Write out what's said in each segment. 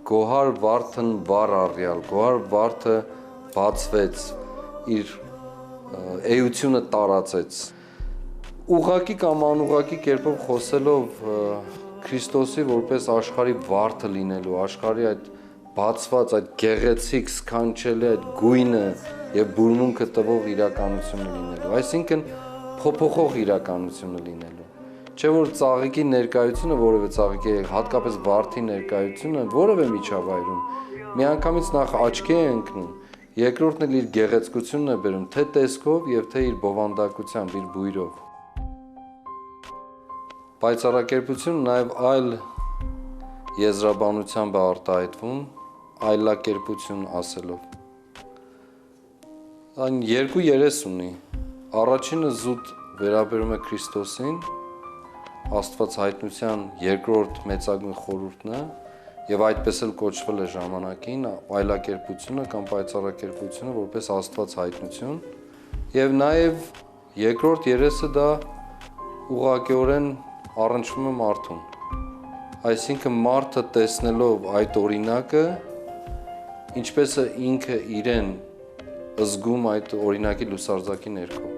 Գոհար վարդն վար առյալ, գոհար վարդը բացվեց, իր էությունը տարածեց։ Ուղղակի կամ անուղղակի կերպով խոսելով Քրիստոսի որպես աշխարհի վարդը լինելու, աշխարհի այդ բացված, այդ գեղեցիկ, սքանչելի այդ գույնը եւ բուրմունքը տվող իրականությունը լինելու, այսինքն փոփոխող իրականությունը լինելու։ Չէ որ ծաղիկի ներկայությունը, որևէ ծաղիկի, հատկապես վարդի ներկայությունը որևէ միջավայրում միանգամից նախ աչքի է ընկնում, երկրորդն էլ իր գեղեցկությունն է բերում, թե տեսքով եւ թե իր բովանդակությամբ, իր բույրով։ Պայծառակերպությունը նաեւ այլ եզրաբանությամբ է արտահայտվում, այլակերպություն ասելով։ Այն երկու երես ունի։ Առաջինը զուտ վերաբերում է Քրիստոսին, Աստված հայտնության երկրորդ մեծագույն խորհուրդն է եւ այդպես էլ կոչվել է ժամանակին այլակերպությունը կամ պայծառակերպությունը որպես Աստված հայտնություն եւ նաեւ երկրորդ երեսը դա ուղղակիորեն առնչվում է մարդուն, այսինքն մարդը տեսնելով այդ օրինակը ինչպես է ինքը իրեն զգում այդ օրինակի լուսարձակի ներքո։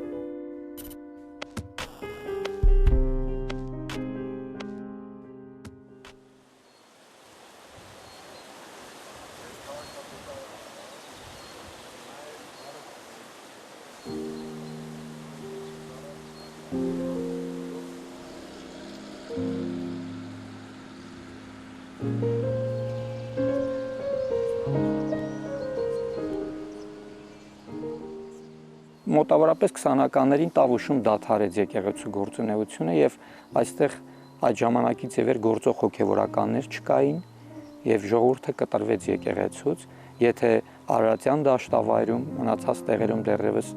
Մոտավորապես 20-ականներին Տավուշում դադարեց եկեղեցու գործունեությունը եւ այստեղ այդ ժամանակից ի վեր գործող հոգեվորականներ չկային եւ ժողովուրդը կտրվեց եկեղեցուց, եթե Արարատյան դաշտավայրում մնացած տեղերում դեռևս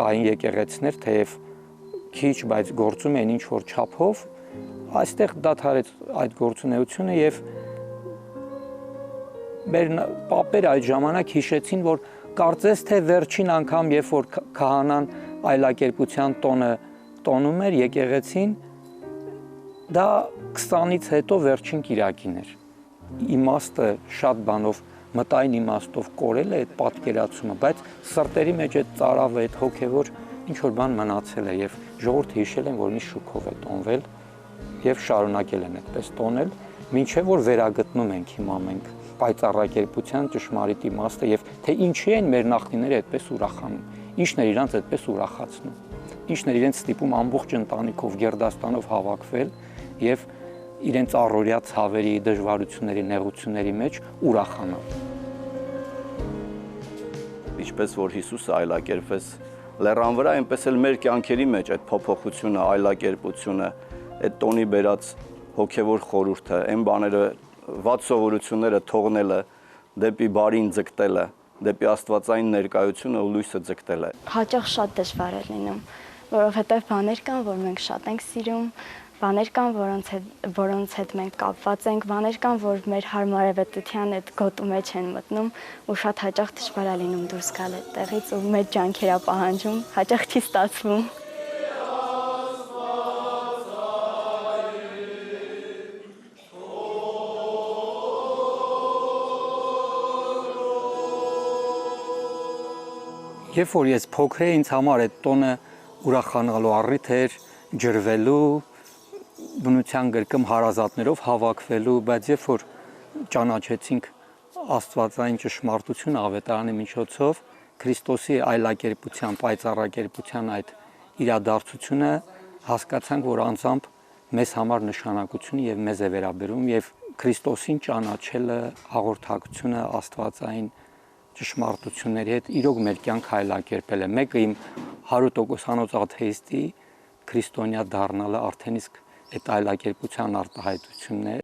կային եկեղեցիներ, թեև քիչ, բայց գործում էին ինչ որ չափով, այստեղ դադարեց այդ գործունեությունը եւ մեր պապերը այդ ժամանակ հիշեցին, որ կարծես թե վերջին անգամ, երբ որ քահանան այլակերպության տոնը տոնում էր եկեղեցին, դա 20-ից հետո վերջին կիրակին էր։ Իմաստը շատ բանով, մտային իմաստով կորել է այդ պատկերացումը, բայց սրտերի մեջ այդ ծարավը, այդ հոգևոր ինչ որ բան մնացել է եւ ժողովուրդը հիշել են, որ մի շուքով է տոնվել եւ շարունակել են այդպես տոնել, մինչեւ որ վերագտնում ենք հիմա մենք պայծառակերպության ճշմարիտ իմաստը եւ թե ինչի են մեր նախնիները այդպես ուրախանում, ինչն է իրանց այդպես ուրախացնում, ինչն է իրենց ստիպում ամբողջ ընտանիքով Գերդաստանով հավաքվել եւ իրենց առօրյա ցավերի, դժվարությունների, նեղությունների մեջ ուրախանալ։ Ինչպես որ Հիսուսը այլակերպվեց լեռան վրա, այնպես էլ մեր կյանքերի մեջ այդ փոփոխությունը, այլակերպությունը, այդ տոնի բերած հոգեվոր խորհուրդը, այն բաները վատ սովորությունները թողնելը, դեպի բարին ձգտելը, դեպի աստվածային ներկայությունը ու լույսը ձգտելը։ Հաճախ շատ դժվար է լինում, որովհետև բաներ կան, որ մենք շատ ենք սիրում, բաներ կան, որոնց հետ մենք կապված ենք, բաներ կան, որ մեր հարմարավետության այդ գոտու մեջ են մտնում ու շատ հաճախ դժվար է լինում դուրս գալ այդտեղից ու մեր ջանքեր է պահանջում, հաճախ չի ստացվում։ Երբ որ ես փոքր էի, ինձ համար այդ տոնը ուրախանալու առիթ էր, ջրվելու, բնության գրկում հարազատներով հավաքվելու, բայց երբ որ ճանաչեցինք աստվածային ճշմարտությունը ավետարանի միջոցով, Քրիստոսի այլակերպության, պայծառակերպության այդ իրադարձությունը, հասկացանք, որ անձամբ մեզ համար նշանակություն եւ մեզ է վերաբերում եւ Քրիստոսին ճանաչելը, հաղորդակցությունը աստվածային ճշմարտությունների հետ իրոք մեր կյանք այլակերպել է։ Մեկը իմ 100%-անոց աթեիստի քրիստոնյա դառնալը արդեն իսկ այդ այլակերպության արտահայտությունն է։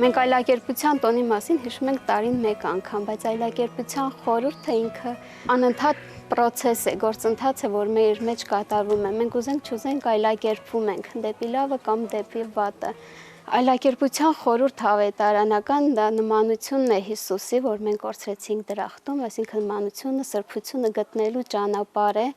Մենք այլակերպության տոնի մասին հիշում ենք տարին մեկ անգամ, բայց այլակերպության խորհուրդը ինքը անընդհատ process է, գործընթաց է, որ մեր մեջ կատարվում է։ Մենք ուզենք չուզենք այլակերպվում ենք դեպի լավը կամ դեպի վատը։ Այլակերպության խորհուրդ ավետարանական դա նմանությունն է Հիսուսի, որ մենք կորցրեցինք դրախտում, այսինքն նմանությունը, սրբությունը գտնելու ճանապարհ է։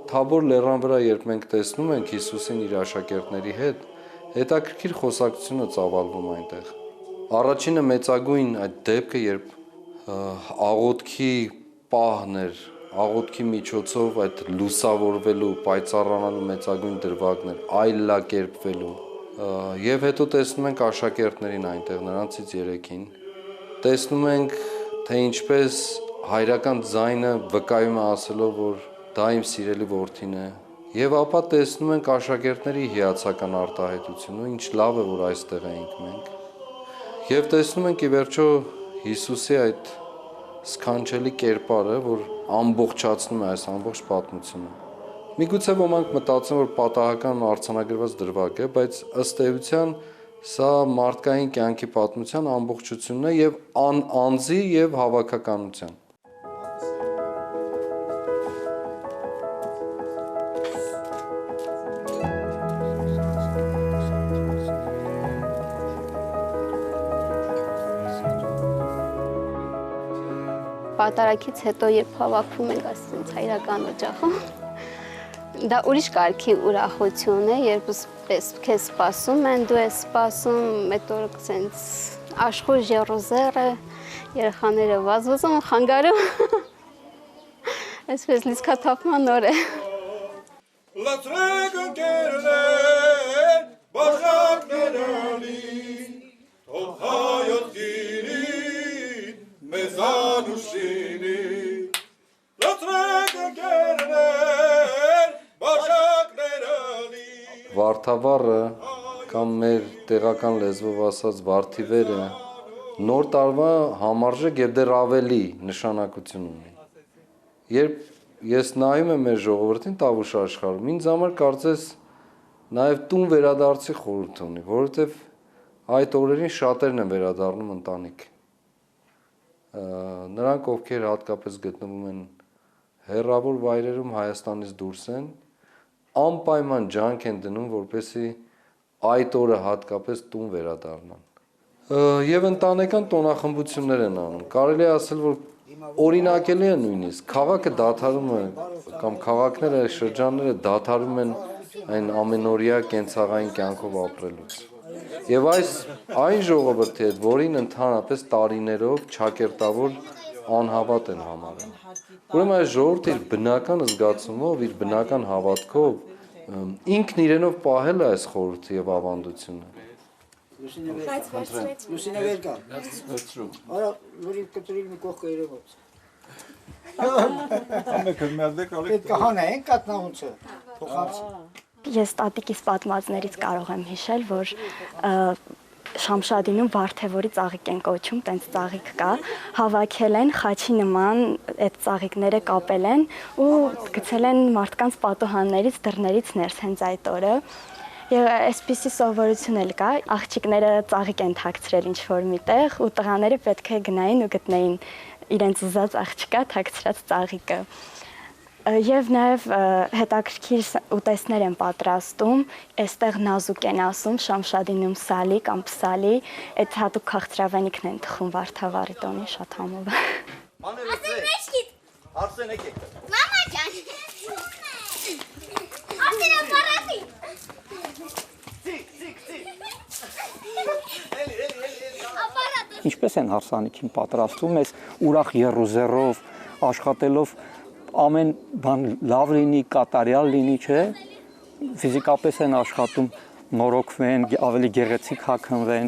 Թաբոր լեռան վրա, երբ մենք տեսնում ենք Հիսուսին իր աշակերտների հետ, հետաքրքիր խոսակցությունը ծավալվում այնտեղ։ Առաջինը մեծագույն այդ դեպքը, երբ աղոթքի պահն էր, աղոթքի միջոցով այդ լուսավորվելու, պայծառանալու մեծագույն դրվագն էր, այլակերպվելու։ Եվ հետո տեսնում ենք աշակերտներին այնտեղ, նրանցից 3-ին։ Տեսնում ենք, թե ինչպես հայրական ձայնը վկայում է ասելով, որ դա իմ սիրելի որդին է, եւ ապա տեսնում ենք աշակերտների հիացական արտահայտությունը, ինչ լավ է, որ այստեղ ենք մենք, եւ տեսնում ենք ի վերջո Հիսուսի այդ սքանչելի կերպարը, որ ամբողջացնում է այս ամբողջ պատմությունը։ Միգուցե ոմանք մտածեն, որ պատահական արձանագրված դրվագ է, բայց ըստ էության սա մարդկային կյանքի պատմության ամբողջությունն է եւ անձի եւ հավաքականության։ Պատարագից հետո երբ հավաքվում ենք ասենց հայրական օջախում, դա ուրիշ կարգի ուրախություն է, երբ քեզ սպասում են, դու ես սպասում, այդ օրը ասենց աշխույժ եռոզերը, երեխաները վազվզում, խանգարում, այսպես լիցքաթափման օր է։ Լացրեք ընկերներ, բաժակներալի, թող հայոց գինին, մեզանուշինի, լացրեք ընկերներ, բաժակներալի։ Վարդավառը կամ մեր տեղական լեզվով ասած վարդիվերը նոր տարվա համարժեք եւ դեռ ավելի նշանակություն ունի։ Երբ ես նայում եմ մեր ժողովրդին Տավուշ աշխարհում, ինձ համար կարծես նաև տուն վերադարձի խորհուրդ ունի, որովհետև այդ օրերին շատերն են վերադառնում ընտանիք։ Նրանք, ովքեր հատկապես գտնվում են հեռավոր վայրերում Հայաստանից դուրս են, անպայման ջանք են դնում, որպեսզի այդ օրը հատկապես տուն վերադառնան։ Եվ ընտանեկան տոնախմբություններ են անում։ Կարելի է ասել, որ օրինակելի է նույնիսկ քաղաքը դադարում է կամ քաղաքները, շրջանները դադարում են այն ամենօրյա կենցաղային կյանքով ապրելուց։ Եվ այն ժողովրդի հետ, որին ընդհանրապես տարիներով ճակերտավոր անհավատ են համարում։ Ուրեմն այս ժողովուրդը իր բնական զգացումով, իր բնական հավատքով ինքն իրենով պահել է այս խորհուրդը եւ ավանդությունը։ Լուսինե վեր կա։ Արա, լուրի կտրիլ մի կողքը երևոց։ Ամեքը միադեք ալեք։ Պետք է հանեն կատնաղունցը, փոխանց։ Ես տատիկիս պատմածներից կարող եմ հիշել, որ Շամշադինում Վարդևորի ծաղիկ են կոչում, տենց ծաղիկ կա, հավաքել են խաչի նման, այդ ծաղիկները կապել են ու գցել են մարդկանց պատուհաններից, դռներից ներս հենց այդ օրը։ Եվ այսպիսի սովորություն էլ կա, աղջիկները ծաղիկ են թաքցրել ինչ-որ միտեղ ու տղաները պետք է գնային ու գտնեին իրենց ուզած աղջկա թաքցրած ծաղիկը։ Եվ նաև հետաքրքիր ուտեստներ են պատրաստում, այստեղ նազուկ են ասում, Շամշադինում սալի կամ փսալի, այդ հատուկ քաղցրավենիքն են թխում Վարդավառի տոնի, շատ համով է։ Արսեն եկեք։ Մամա ջան։ Ասենա բարատի։ Ինչպես են հարսանիքին պատրաստում, ես ուրախ եռուզեռով աշխատելով ամեն բան լավ լինի, կատարյալ լինի, չէ, ֆիզիկապես են աշխատում, նորոգվեն, ավելի գեղեցիկ հագնվեն,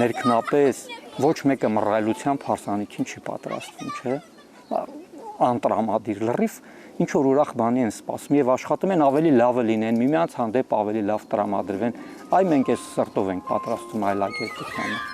ներքնապես, ոչ մեկը մռայլությամբ հարսանիքին չի պատրաստվում, չէ, անտրամադիր լրիվ, ինչ որ ուրախ բանի են սպասում եւ աշխատում են ավելի լավը լինեն, միմյանց հանդեպ ավելի լավ տրամադրվեն, այ մենք այս սրտով ենք պատրաստում այլակերպությանը։